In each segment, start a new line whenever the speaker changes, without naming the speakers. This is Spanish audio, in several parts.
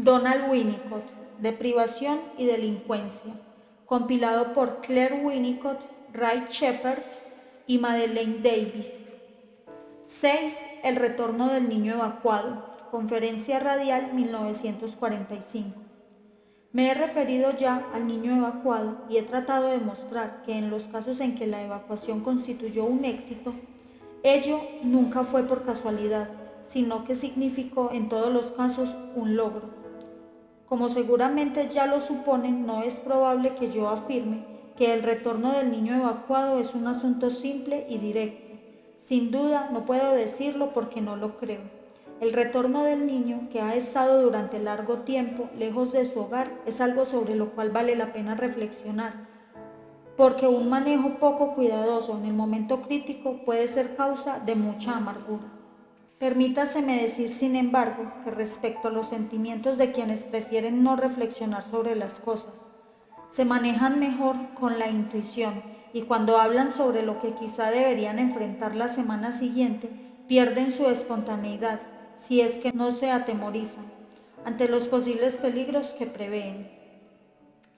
Donald Winnicott, Deprivación y delincuencia, compilado por Claire Winnicott, Ray Shepard y Madeleine Davis. 6. El retorno del niño evacuado, Conferencia Radial 1945. Me he referido ya al niño evacuado y he tratado de mostrar que en los casos en que la evacuación constituyó un éxito, ello nunca fue por casualidad, sino que significó en todos los casos un logro. Como seguramente ya lo suponen, no es probable que yo afirme que el retorno del niño evacuado es un asunto simple y directo. Sin duda, no puedo decirlo porque no lo creo. El retorno del niño, que ha estado durante largo tiempo lejos de su hogar, es algo sobre lo cual vale la pena reflexionar, porque un manejo poco cuidadoso en el momento crítico puede ser causa de mucha amargura. Permítaseme decir, sin embargo, que respecto a los sentimientos de quienes prefieren no reflexionar sobre las cosas, se manejan mejor con la intuición y cuando hablan sobre lo que quizá deberían enfrentar la semana siguiente, pierden su espontaneidad, si es que no se atemorizan ante los posibles peligros que prevén.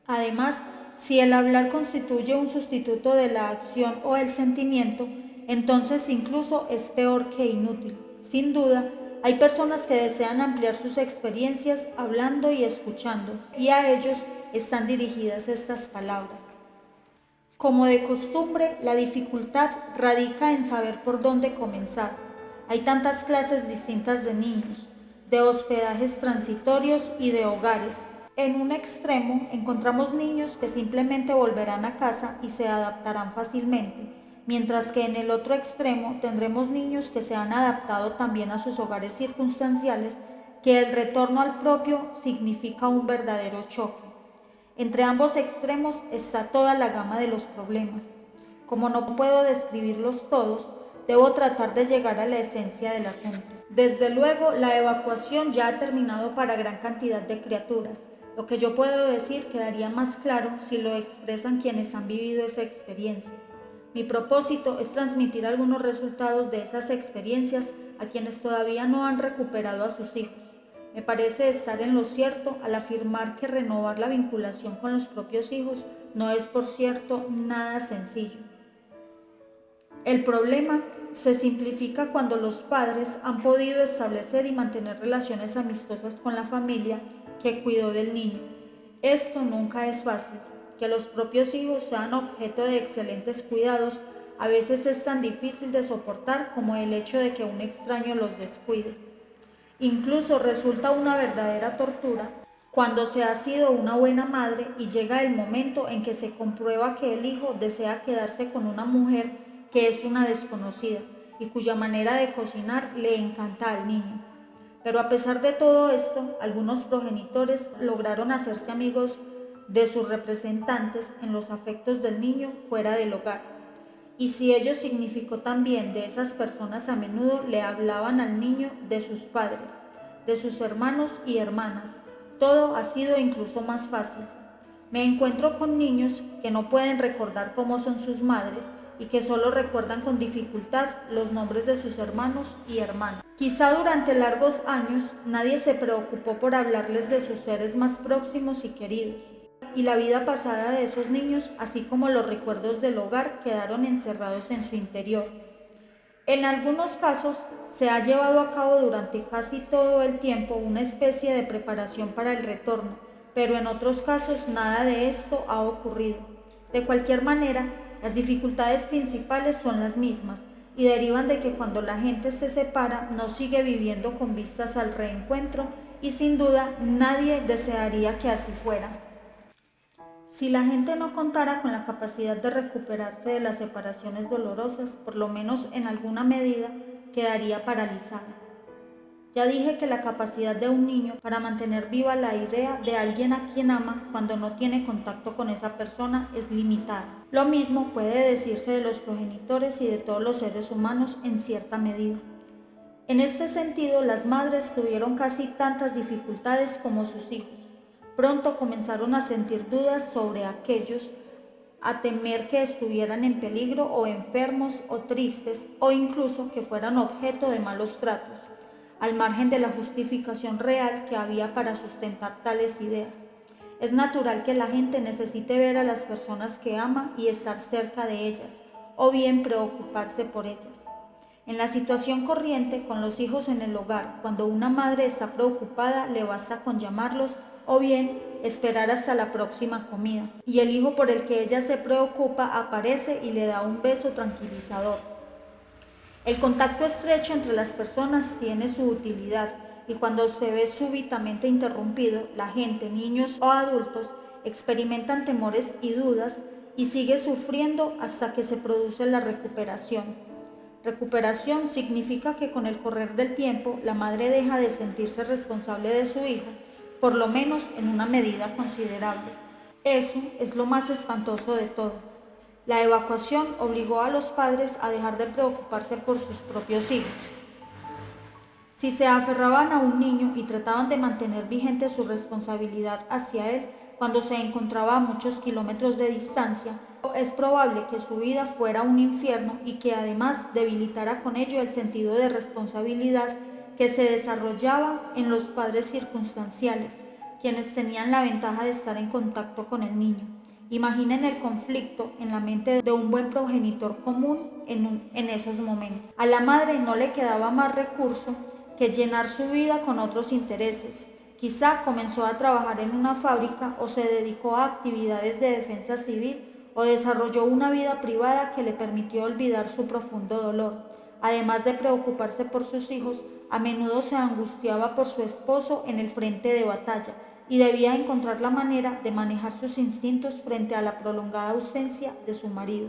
Además, si el hablar constituye un sustituto de la acción o el sentimiento, entonces incluso es peor que inútil. Sin duda, hay personas que desean ampliar sus experiencias hablando y escuchando, y a ellos están dirigidas estas palabras. Como de costumbre, la dificultad radica en saber por dónde comenzar. Hay tantas clases distintas de niños, de hospedajes transitorios y de hogares. En un extremo encontramos niños que simplemente volverán a casa y se adaptarán fácilmente, mientras que en el otro extremo tendremos niños que se han adaptado también a sus hogares circunstanciales, que el retorno al propio significa un verdadero choque. Entre ambos extremos está toda la gama de los problemas. Como no puedo describirlos todos, debo tratar de llegar a la esencia del asunto. Desde luego, la evacuación ya ha terminado para gran cantidad de criaturas. Lo que yo puedo decir quedaría más claro si lo expresan quienes han vivido esa experiencia. Mi propósito es transmitir algunos resultados de esas experiencias a quienes todavía no han recuperado a sus hijos. Me parece estar en lo cierto al afirmar que renovar la vinculación con los propios hijos no es, por cierto, nada sencillo. El problema se simplifica cuando los padres han podido establecer y mantener relaciones amistosas con la familia que cuidó del niño. Esto nunca es fácil. Que los propios hijos sean objeto de excelentes cuidados a veces es tan difícil de soportar como el hecho de que un extraño los descuide. Incluso resulta una verdadera tortura cuando se ha sido una buena madre y llega el momento en que se comprueba que el hijo desea quedarse con una mujer que es una desconocida y cuya manera de cocinar le encanta al niño. Pero a pesar de todo esto, algunos progenitores lograron hacerse amigos de sus representantes en los afectos del niño fuera del hogar. Y si ello significó también de esas personas, a menudo le hablaban al niño de sus padres, de sus hermanos y hermanas. Todo ha sido incluso más fácil. Me encuentro con niños que no pueden recordar cómo son sus madres y que solo recuerdan con dificultad los nombres de sus hermanos y hermanas. Quizá durante largos años nadie se preocupó por hablarles de sus seres más próximos y queridos. Y la vida pasada de esos niños, así como los recuerdos del hogar, quedaron encerrados en su interior. En algunos casos se ha llevado a cabo durante casi todo el tiempo una especie de preparación para el retorno, pero en otros casos nada de esto ha ocurrido. De cualquier manera, las dificultades principales son las mismas y derivan de que cuando la gente se separa no sigue viviendo con vistas al reencuentro y sin duda nadie desearía que así fuera. Si la gente no contara con la capacidad de recuperarse de las separaciones dolorosas, por lo menos en alguna medida, quedaría paralizada. Ya dije que la capacidad de un niño para mantener viva la idea de alguien a quien ama cuando no tiene contacto con esa persona es limitada. Lo mismo puede decirse de los progenitores y de todos los seres humanos en cierta medida. En este sentido, las madres tuvieron casi tantas dificultades como sus hijos. Pronto comenzaron a sentir dudas sobre aquellos, a temer que estuvieran en peligro o enfermos o tristes o incluso que fueran objeto de malos tratos. al margen de la justificación real que había para sustentar tales ideas. Es natural que la gente necesite ver a las personas que ama y estar cerca de ellas, o bien preocuparse por ellas. En la situación corriente, con los hijos en el hogar, cuando una madre está preocupada, le basta con llamarlos o bien esperar hasta la próxima comida. Y el hijo por el que ella se preocupa aparece y le da un beso tranquilizador. El contacto estrecho entre las personas tiene su utilidad y cuando se ve súbitamente interrumpido, la gente, niños o adultos, experimentan temores y dudas y sigue sufriendo hasta que se produce la recuperación. Recuperación significa que con el correr del tiempo la madre deja de sentirse responsable de su hijo, por lo menos en una medida considerable. Eso es lo más espantoso de todo. La evacuación obligó a los padres a dejar de preocuparse por sus propios hijos. Si se aferraban a un niño y trataban de mantener vigente su responsabilidad hacia él cuando se encontraba a muchos kilómetros de distancia, es probable que su vida fuera un infierno y que además debilitara con ello el sentido de responsabilidad que se desarrollaba en los padres circunstanciales, quienes tenían la ventaja de estar en contacto con el niño. Imaginen el conflicto en la mente de un buen progenitor común en esos momentos. A la madre no le quedaba más recurso que llenar su vida con otros intereses. Quizá comenzó a trabajar en una fábrica o se dedicó a actividades de defensa civil o desarrolló una vida privada que le permitió olvidar su profundo dolor. Además de preocuparse por sus hijos, a menudo se angustiaba por su esposo en el frente de batalla y debía encontrar la manera de manejar sus instintos frente a la prolongada ausencia de su marido.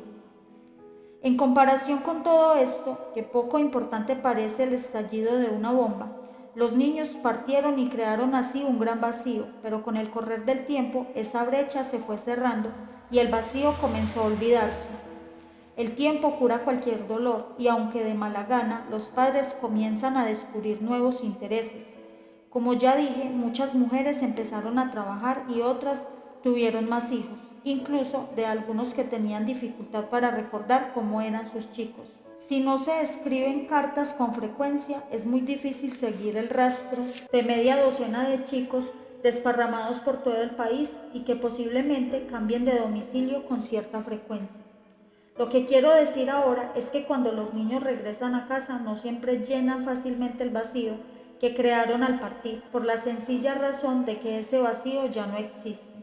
En comparación con todo esto, que poco importante parece el estallido de una bomba, los niños partieron y crearon así un gran vacío, pero con el correr del tiempo esa brecha se fue cerrando y el vacío comenzó a olvidarse. El tiempo cura cualquier dolor y aunque de mala gana, los padres comienzan a descubrir nuevos intereses. Como ya dije, muchas mujeres empezaron a trabajar y otras tuvieron más hijos, incluso de algunos que tenían dificultad para recordar cómo eran sus chicos. Si no se escriben cartas con frecuencia, es muy difícil seguir el rastro de media docena de chicos desparramados por todo el país y que posiblemente cambien de domicilio con cierta frecuencia. Lo que quiero decir ahora es que cuando los niños regresan a casa no siempre llenan fácilmente el vacío que crearon al partir, por la sencilla razón de que ese vacío ya no existe.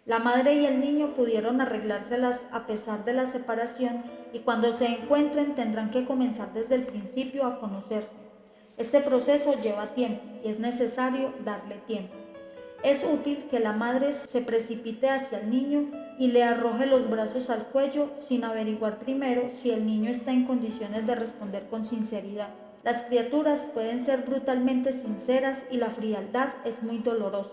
La madre y el niño pudieron arreglárselas a pesar de la separación y cuando se encuentren tendrán que comenzar desde el principio a conocerse. Este proceso lleva tiempo y es necesario darle tiempo. Es útil que la madre se precipite hacia el niño y le arroje los brazos al cuello sin averiguar primero si el niño está en condiciones de responder con sinceridad. Las criaturas pueden ser brutalmente sinceras y la frialdad es muy dolorosa.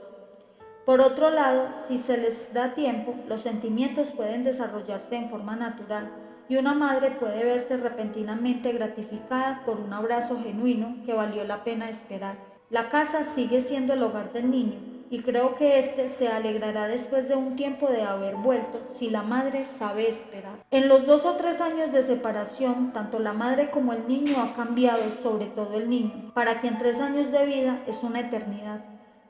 Por otro lado, si se les da tiempo, los sentimientos pueden desarrollarse en forma natural y una madre puede verse repentinamente gratificada por un abrazo genuino que valió la pena esperar. La casa sigue siendo el hogar del niño y creo que éste se alegrará después de un tiempo de haber vuelto si la madre sabe esperar. En los 2 o 3 años de separación, tanto la madre como el niño ha cambiado, sobre todo el niño, para quien 3 años de vida es una eternidad.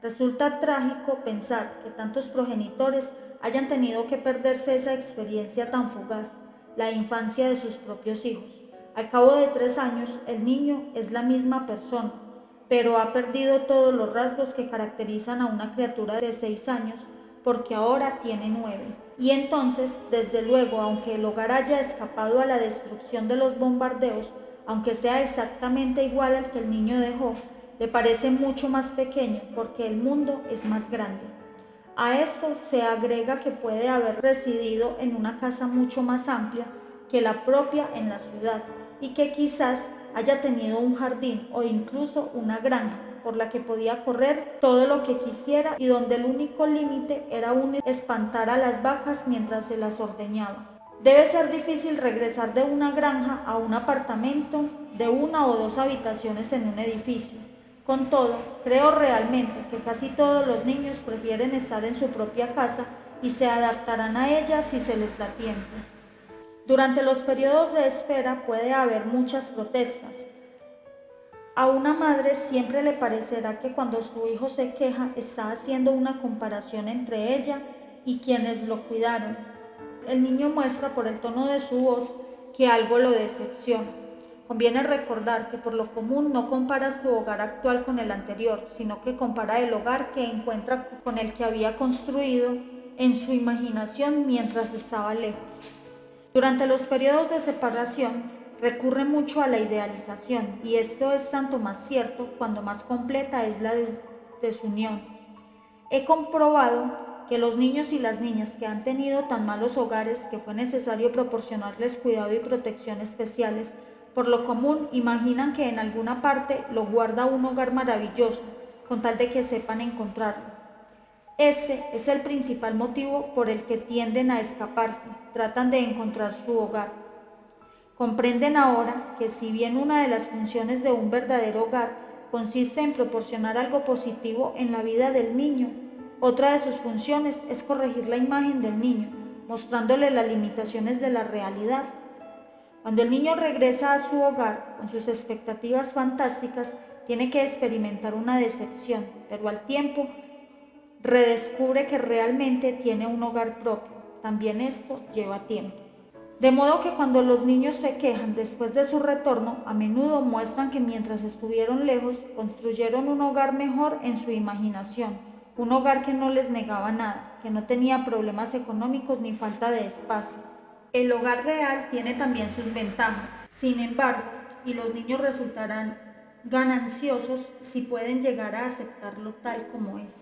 Resulta trágico pensar que tantos progenitores hayan tenido que perderse esa experiencia tan fugaz, la infancia de sus propios hijos. Al cabo de 3 años, el niño es la misma persona, pero ha perdido todos los rasgos que caracterizan a una criatura de 6 años, porque ahora tiene 9. Y entonces, desde luego, aunque el hogar haya escapado a la destrucción de los bombardeos, aunque sea exactamente igual al que el niño dejó, le parece mucho más pequeño porque el mundo es más grande. A esto se agrega que puede haber residido en una casa mucho más amplia que la propia en la ciudad y que quizás haya tenido un jardín o incluso una granja por la que podía correr todo lo que quisiera y donde el único límite era aún espantar a las vacas mientras se las ordeñaba. Debe ser difícil regresar de una granja a un apartamento de 1 o 2 habitaciones en un edificio. Con todo, creo realmente que casi todos los niños prefieren estar en su propia casa y se adaptarán a ella si se les da tiempo. Durante los periodos de espera puede haber muchas protestas. A una madre siempre le parecerá que cuando su hijo se queja está haciendo una comparación entre ella y quienes lo cuidaron. El niño muestra por el tono de su voz que algo lo decepciona. Conviene recordar que por lo común no compara su hogar actual con el anterior, sino que compara el hogar que encuentra con el que había construido en su imaginación mientras estaba lejos. Durante los periodos de separación recurre mucho a la idealización, y esto es tanto más cierto cuando más completa es la desunión. He comprobado que los niños y las niñas que han tenido tan malos hogares que fue necesario proporcionarles cuidado y protección especiales, por lo común imaginan que en alguna parte lo guarda un hogar maravilloso, con tal de que sepan encontrarlo. Ese es el principal motivo por el que tienden a escaparse, tratan de encontrar su hogar. Comprenden ahora que si bien una de las funciones de un verdadero hogar consiste en proporcionar algo positivo en la vida del niño, otra de sus funciones es corregir la imagen del niño, mostrándole las limitaciones de la realidad. Cuando el niño regresa a su hogar con sus expectativas fantásticas, tiene que experimentar una decepción, pero al tiempo redescubre que realmente tiene un hogar propio. También esto lleva tiempo. De modo que cuando los niños se quejan después de su retorno, a menudo muestran que mientras estuvieron lejos, construyeron un hogar mejor en su imaginación, un hogar que no les negaba nada, que no tenía problemas económicos ni falta de espacio. El hogar real tiene también sus ventajas, sin embargo, y los niños resultarán gananciosos si pueden llegar a aceptarlo tal como es.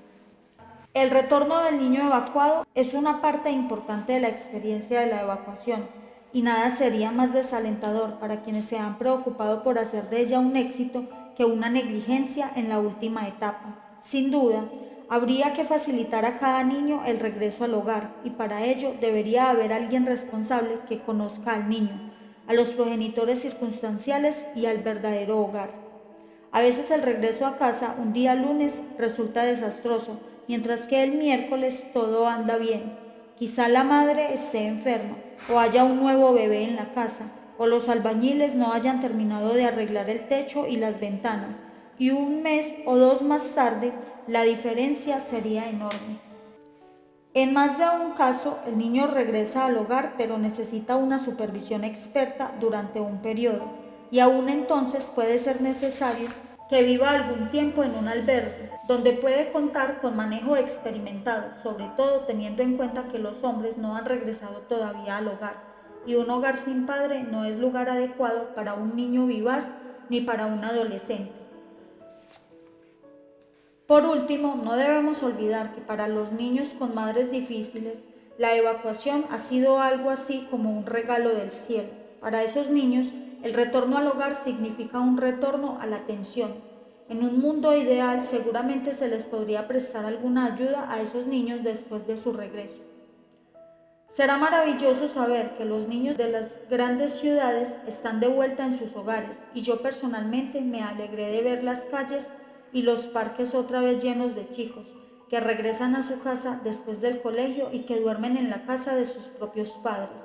El retorno del niño evacuado es una parte importante de la experiencia de la evacuación, y nada sería más desalentador para quienes se han preocupado por hacer de ella un éxito que una negligencia en la última etapa. Sin duda, habría que facilitar a cada niño el regreso al hogar, y para ello debería haber alguien responsable que conozca al niño, a los progenitores circunstanciales y al verdadero hogar. A veces el regreso a casa un día lunes resulta desastroso, mientras que el miércoles todo anda bien. Quizá la madre esté enferma, o haya un nuevo bebé en la casa, o los albañiles no hayan terminado de arreglar el techo y las ventanas, y un mes o dos más tarde la diferencia sería enorme. En más de un caso, el niño regresa al hogar, pero necesita una supervisión experta durante un periodo, y aún entonces puede ser necesario que viva algún tiempo en un albergue, donde puede contar con manejo experimentado, sobre todo teniendo en cuenta que los hombres no han regresado todavía al hogar, y un hogar sin padre no es lugar adecuado para un niño vivaz ni para un adolescente. Por último, no debemos olvidar que para los niños con madres difíciles, la evacuación ha sido algo así como un regalo del cielo. Para esos niños, el retorno al hogar significa un retorno a la atención. En un mundo ideal, seguramente se les podría prestar alguna ayuda a esos niños después de su regreso. Será maravilloso saber que los niños de las grandes ciudades están de vuelta en sus hogares, y yo personalmente me alegré de ver las calles y los parques otra vez llenos de chicos que regresan a su casa después del colegio y que duermen en la casa de sus propios padres.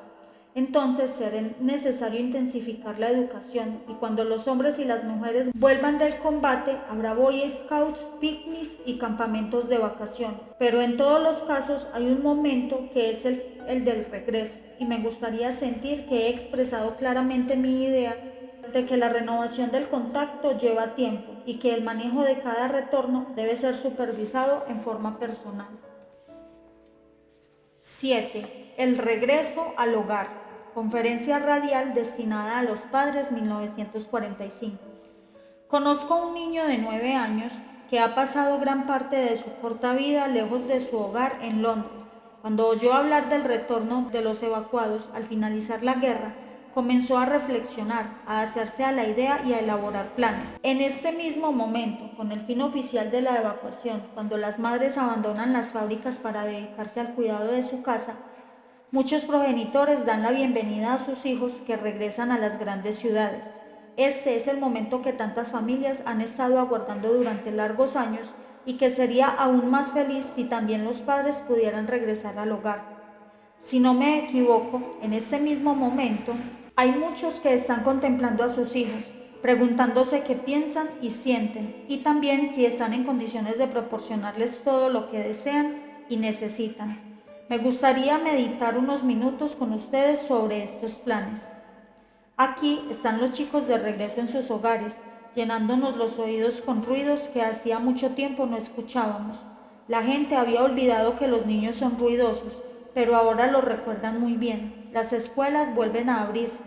Entonces será necesario intensificar la educación, y cuando los hombres y las mujeres vuelvan del combate habrá Boy Scouts, picnics y campamentos de vacaciones. Pero en todos los casos hay un momento que es el del regreso, y me gustaría sentir que he expresado claramente mi idea de que la renovación del contacto lleva tiempo y que el manejo de cada retorno debe ser supervisado en forma personal. 7. El regreso al hogar. Conferencia radial destinada a los padres 1945. Conozco a un niño de 9 años que ha pasado gran parte de su corta vida lejos de su hogar en Londres. Cuando oyó hablar del retorno de los evacuados al finalizar la guerra, comenzó a reflexionar, a hacerse a la idea y a elaborar planes. En este mismo momento, con el fin oficial de la evacuación, cuando las madres abandonan las fábricas para dedicarse al cuidado de su casa, muchos progenitores dan la bienvenida a sus hijos que regresan a las grandes ciudades. Este es el momento que tantas familias han estado aguardando durante largos años, y que sería aún más feliz si también los padres pudieran regresar al hogar. Si no me equivoco, en este mismo momento hay muchos que están contemplando a sus hijos, preguntándose qué piensan y sienten, y también si están en condiciones de proporcionarles todo lo que desean y necesitan. Me gustaría meditar unos minutos con ustedes sobre estos planes. Aquí están los chicos de regreso en sus hogares, llenándonos los oídos con ruidos que hacía mucho tiempo no escuchábamos. La gente había olvidado que los niños son ruidosos, pero ahora lo recuerdan muy bien. Las escuelas vuelven a abrirse.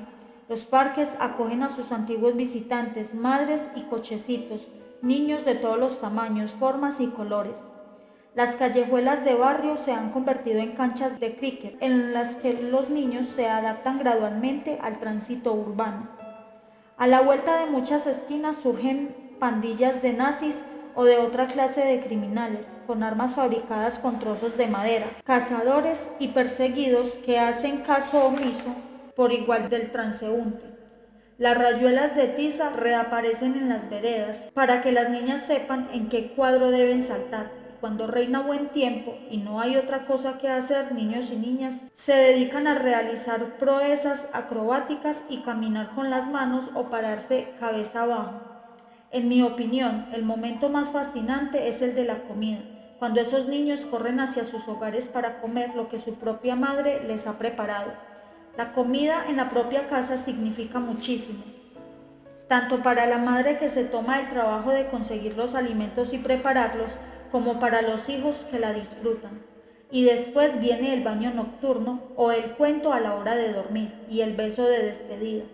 Los parques acogen a sus antiguos visitantes, madres y cochecitos, niños de todos los tamaños, formas y colores. Las callejuelas de barrio se han convertido en canchas de cricket, en las que los niños se adaptan gradualmente al tránsito urbano. A la vuelta de muchas esquinas surgen pandillas de nazis o de otra clase de criminales, con armas fabricadas con trozos de madera, cazadores y perseguidos que hacen caso omiso por igual del transeúnte. Las rayuelas de tiza reaparecen en las veredas para que las niñas sepan en qué cuadro deben saltar. Cuando reina buen tiempo y no hay otra cosa que hacer, niños y niñas se dedican a realizar proezas acrobáticas y caminar con las manos o pararse cabeza abajo. En mi opinión, el momento más fascinante es el de la comida, cuando esos niños corren hacia sus hogares para comer lo que su propia madre les ha preparado. La comida en la propia casa significa muchísimo, tanto para la madre que se toma el trabajo de conseguir los alimentos y prepararlos, como para los hijos que la disfrutan. Y después viene el baño nocturno o el cuento a la hora de dormir y el beso de despedida.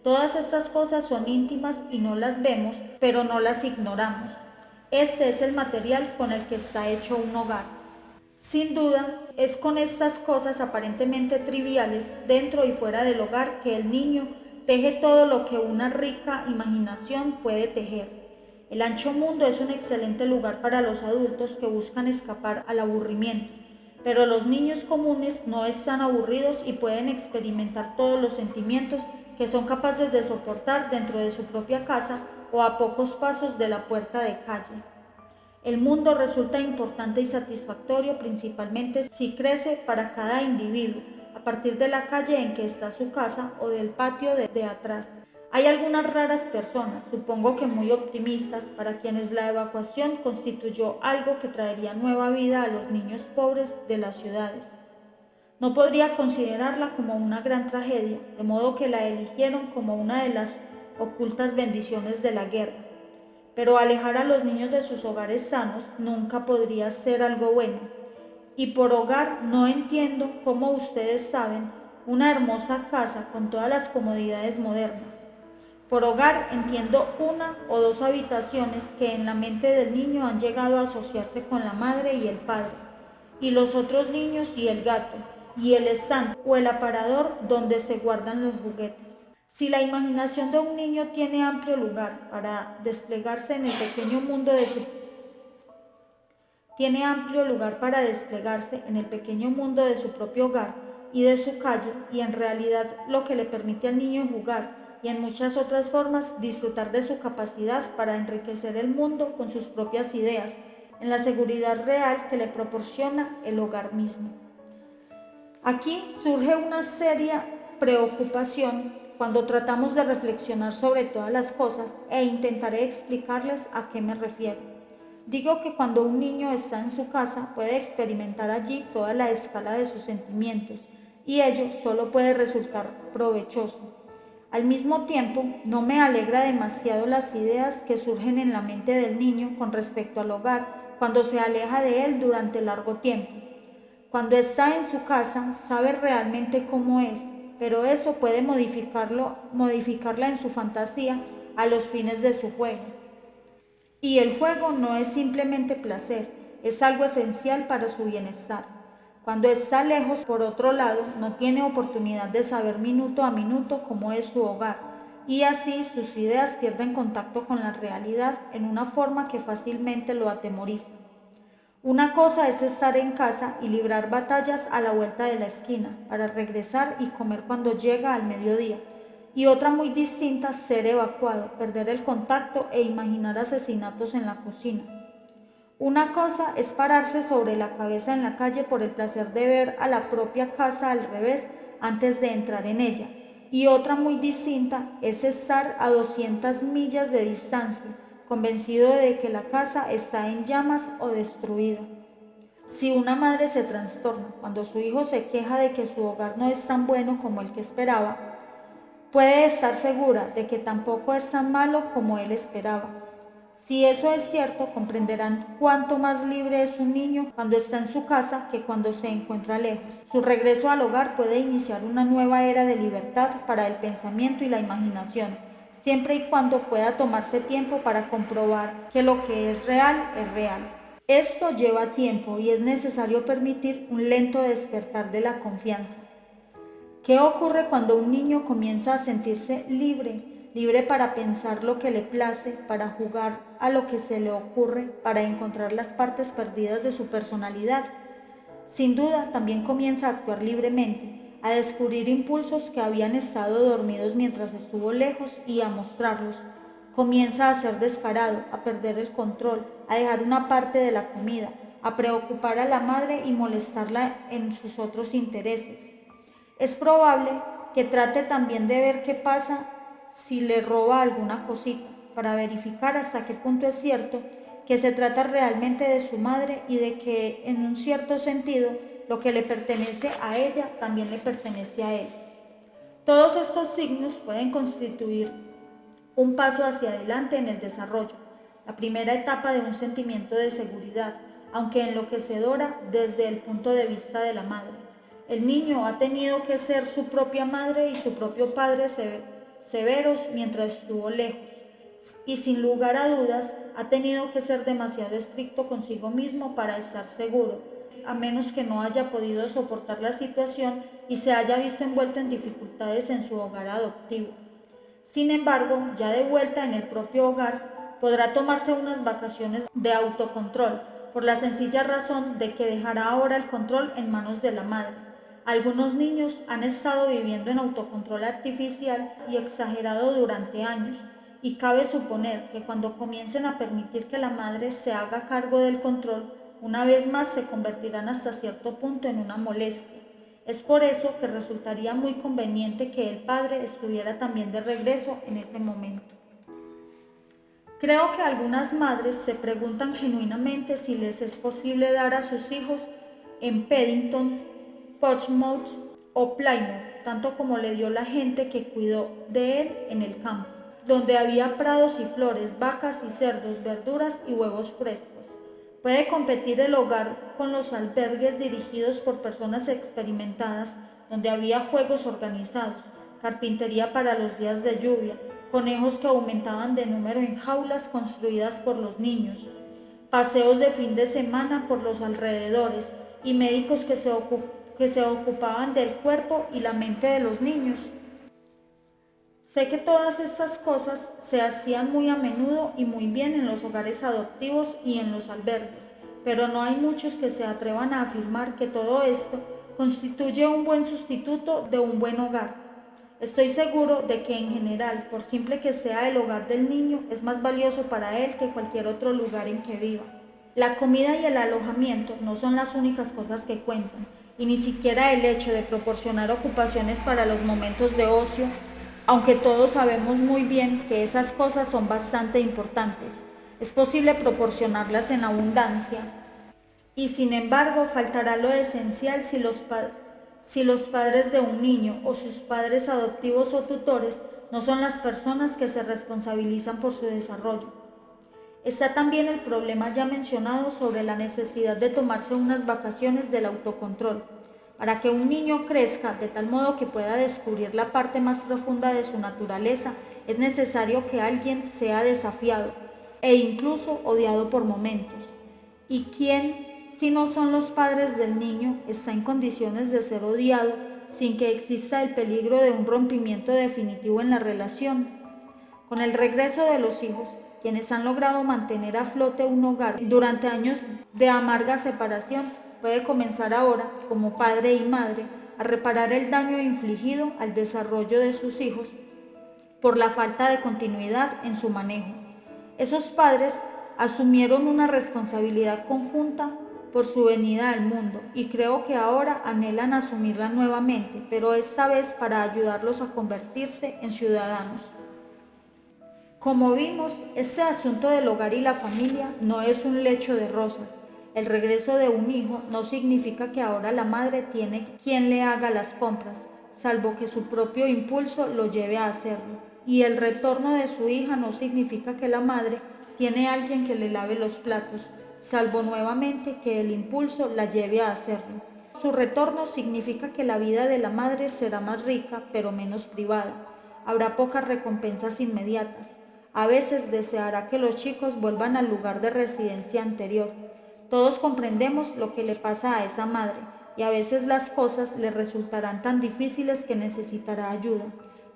Todas estas cosas son íntimas y no las vemos, pero no las ignoramos. Este es el material con el que está hecho un hogar. Sin duda, es con estas cosas aparentemente triviales, dentro y fuera del hogar, que el niño teje todo lo que una rica imaginación puede tejer. El ancho mundo es un excelente lugar para los adultos que buscan escapar al aburrimiento, pero los niños comunes no están aburridos y pueden experimentar todos los sentimientos que son capaces de soportar dentro de su propia casa o a pocos pasos de la puerta de calle. El mundo resulta importante y satisfactorio principalmente si crece para cada individuo, a partir de la calle en que está su casa o del patio de atrás. Hay algunas raras personas, supongo que muy optimistas, para quienes la evacuación constituyó algo que traería nueva vida a los niños pobres de las ciudades. No podría considerarla como una gran tragedia, de modo que la eligieron como una de las ocultas bendiciones de la guerra. Pero alejar a los niños de sus hogares sanos nunca podría ser algo bueno. Y por hogar no entiendo, como ustedes saben, una hermosa casa con todas las comodidades modernas. Por hogar entiendo una o dos habitaciones que en la mente del niño han llegado a asociarse con la madre y el padre, y los otros niños y el gato, y el estante o el aparador donde se guardan los juguetes. Si la imaginación de un niño tiene amplio lugar para desplegarse en el pequeño mundo de su propio hogar y de su calle, y en realidad lo que le permite al niño jugar y en muchas otras formas disfrutar de su capacidad para enriquecer el mundo con sus propias ideas, en la seguridad real que le proporciona el hogar mismo. Aquí surge una seria preocupación cuando tratamos de reflexionar sobre todas las cosas e intentaré explicarles a qué me refiero. Digo que cuando un niño está en su casa puede experimentar allí toda la escala de sus sentimientos y ello solo puede resultar provechoso. Al mismo tiempo, no me alegra demasiado las ideas que surgen en la mente del niño con respecto al hogar cuando se aleja de él durante largo tiempo. Cuando está en su casa, sabe realmente cómo es, pero eso puede modificarla en su fantasía a los fines de su juego. Y el juego no es simplemente placer, es algo esencial para su bienestar. Cuando está lejos, por otro lado, no tiene oportunidad de saber minuto a minuto cómo es su hogar, y así sus ideas pierden contacto con la realidad en una forma que fácilmente lo atemoriza. Una cosa es estar en casa y librar batallas a la vuelta de la esquina, para regresar y comer cuando llega al mediodía, y otra muy distinta ser evacuado, perder el contacto e imaginar asesinatos en la cocina. Una cosa es pararse sobre la cabeza en la calle por el placer de ver a la propia casa al revés antes de entrar en ella. y otra muy distinta es estar a 200 millas de distancia, convencido de que la casa está en llamas o destruida. Si una madre se trastorna cuando su hijo se queja de que su hogar no es tan bueno como el que esperaba, puede estar segura de que tampoco es tan malo como él esperaba. Si eso es cierto, comprenderán cuánto más libre es un niño cuando está en su casa que cuando se encuentra lejos. Su regreso al hogar puede iniciar una nueva era de libertad para el pensamiento y la imaginación, siempre y cuando pueda tomarse tiempo para comprobar que lo que es real es real. Esto lleva tiempo y es necesario permitir un lento despertar de la confianza. ¿Qué ocurre cuando un niño comienza a sentirse libre? Libre para pensar lo que le place, para jugar a lo que se le ocurre, para encontrar las partes perdidas de su personalidad. Sin duda, también comienza a actuar libremente, a descubrir impulsos que habían estado dormidos mientras estuvo lejos y a mostrarlos. Comienza a ser descarado, a perder el control, a dejar una parte de la comida, a preocupar a la madre y molestarla en sus otros intereses. Es probable que trate también de ver qué pasa si le roba alguna cosita, para verificar hasta qué punto es cierto que se trata realmente de su madre y de que, en un cierto sentido, lo que le pertenece a ella también le pertenece a él. Todos estos signos pueden constituir un paso hacia adelante en el desarrollo, la primera etapa de un sentimiento de seguridad, aunque enloquecedora desde el punto de vista de la madre. El niño ha tenido que ser su propia madre y su propio padre severos mientras estuvo lejos, y sin lugar a dudas ha tenido que ser demasiado estricto consigo mismo para estar seguro, a menos que no haya podido soportar la situación y se haya visto envuelto en dificultades en su hogar adoptivo. Sin embargo, ya de vuelta en el propio hogar, podrá tomarse unas vacaciones de autocontrol, por la sencilla razón de que dejará ahora el control en manos de la madre. Algunos niños han estado viviendo en autocontrol artificial y exagerado durante años, y cabe suponer que cuando comiencen a permitir que la madre se haga cargo del control, una vez más se convertirán hasta cierto punto en una molestia. Es por eso que resultaría muy conveniente que el padre estuviera también de regreso en ese momento. Creo que algunas madres se preguntan genuinamente si les es posible dar a sus hijos en Paddington, Portsmouth o Plymouth, tanto como le dio la gente que cuidó de él en el campo, donde había prados y flores, vacas y cerdos, verduras y huevos frescos. Puede competir el hogar con los albergues dirigidos por personas experimentadas, donde había juegos organizados, carpintería para los días de lluvia, conejos que aumentaban de número en jaulas construidas por los niños, paseos de fin de semana por los alrededores y médicos que se ocupaban del cuerpo y la mente de los niños. Sé que todas estas cosas se hacían muy a menudo y muy bien en los hogares adoptivos y en los albergues, pero no hay muchos que se atrevan a afirmar que todo esto constituye un buen sustituto de un buen hogar. Estoy seguro de que en general, por simple que sea el hogar del niño, es más valioso para él que cualquier otro lugar en que viva. La comida y el alojamiento no son las únicas cosas que cuentan, y ni siquiera el hecho de proporcionar ocupaciones para los momentos de ocio, aunque todos sabemos muy bien que esas cosas son bastante importantes. Es posible proporcionarlas en abundancia y sin embargo faltará lo esencial si los padres de un niño o sus padres adoptivos o tutores no son las personas que se responsabilizan por su desarrollo. Está también el problema ya mencionado sobre la necesidad de tomarse unas vacaciones del autocontrol. Para que un niño crezca de tal modo que pueda descubrir la parte más profunda de su naturaleza, es necesario que alguien sea desafiado e incluso odiado por momentos. ¿Y quién, si no son los padres del niño, está en condiciones de ser odiado sin que exista el peligro de un rompimiento definitivo en la relación? Con el regreso de los hijos, quienes han logrado mantener a flote un hogar durante años de amarga separación, puede comenzar ahora, como padre y madre, a reparar el daño infligido al desarrollo de sus hijos por la falta de continuidad en su manejo. Esos padres asumieron una responsabilidad conjunta por su venida al mundo y creo que ahora anhelan asumirla nuevamente, pero esta vez para ayudarlos a convertirse en ciudadanos. Como vimos, este asunto del hogar y la familia no es un lecho de rosas. El regreso de un hijo no significa que ahora la madre tiene quien le haga las compras, salvo que su propio impulso lo lleve a hacerlo. Y el retorno de su hija no significa que la madre tiene alguien que le lave los platos, salvo nuevamente que el impulso la lleve a hacerlo. Su retorno significa que la vida de la madre será más rica, pero menos privada. Habrá pocas recompensas inmediatas. A veces deseará que los chicos vuelvan al lugar de residencia anterior. Todos comprendemos lo que le pasa a esa madre y a veces las cosas le resultarán tan difíciles que necesitará ayuda.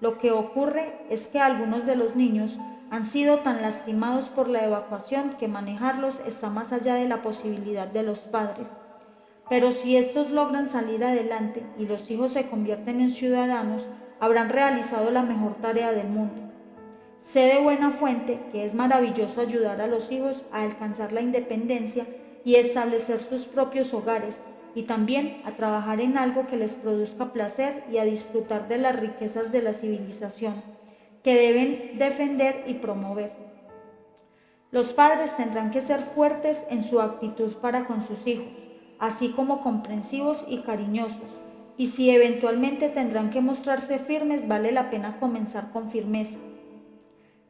Lo que ocurre es que algunos de los niños han sido tan lastimados por la evacuación que manejarlos está más allá de la posibilidad de los padres. Pero si estos logran salir adelante y los hijos se convierten en ciudadanos, habrán realizado la mejor tarea del mundo. Sé de buena fuente que es maravilloso ayudar a los hijos a alcanzar la independencia y establecer sus propios hogares, y también a trabajar en algo que les produzca placer y a disfrutar de las riquezas de la civilización, que deben defender y promover. Los padres tendrán que ser fuertes en su actitud para con sus hijos, así como comprensivos y cariñosos, y si eventualmente tendrán que mostrarse firmes, vale la pena comenzar con firmeza.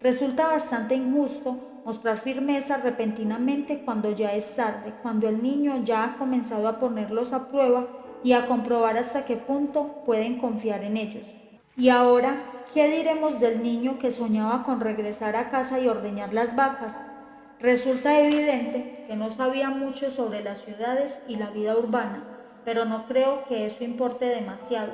Resulta bastante injusto mostrar firmeza repentinamente cuando ya es tarde, cuando el niño ya ha comenzado a ponerlos a prueba y a comprobar hasta qué punto pueden confiar en ellos. Y ahora, ¿qué diremos del niño que soñaba con regresar a casa y ordeñar las vacas? Resulta evidente que no sabía mucho sobre las ciudades y la vida urbana, pero no creo que eso importe demasiado.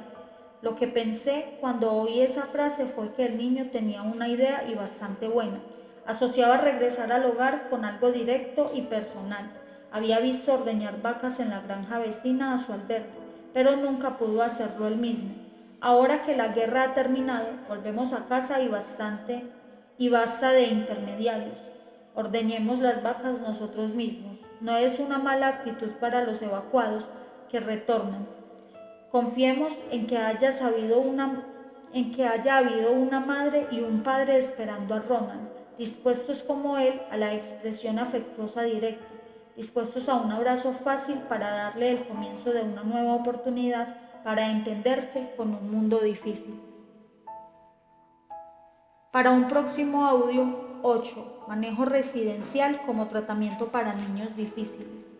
Lo que pensé cuando oí esa frase fue que el niño tenía una idea y bastante buena. Asociaba regresar al hogar con algo directo y personal. Había visto ordeñar vacas en la granja vecina a su albergue, pero nunca pudo hacerlo él mismo. Ahora que la guerra ha terminado, volvemos a casa y basta de intermediarios. Ordeñemos las vacas nosotros mismos. No es una mala actitud para los evacuados que retornan. Confiemos en que haya habido una madre y un padre esperando a Ronan, dispuestos como él a la expresión afectuosa directa, dispuestos a un abrazo fácil para darle el comienzo de una nueva oportunidad para entenderse con un mundo difícil. Para un próximo audio, 8. Manejo residencial como tratamiento para niños difíciles.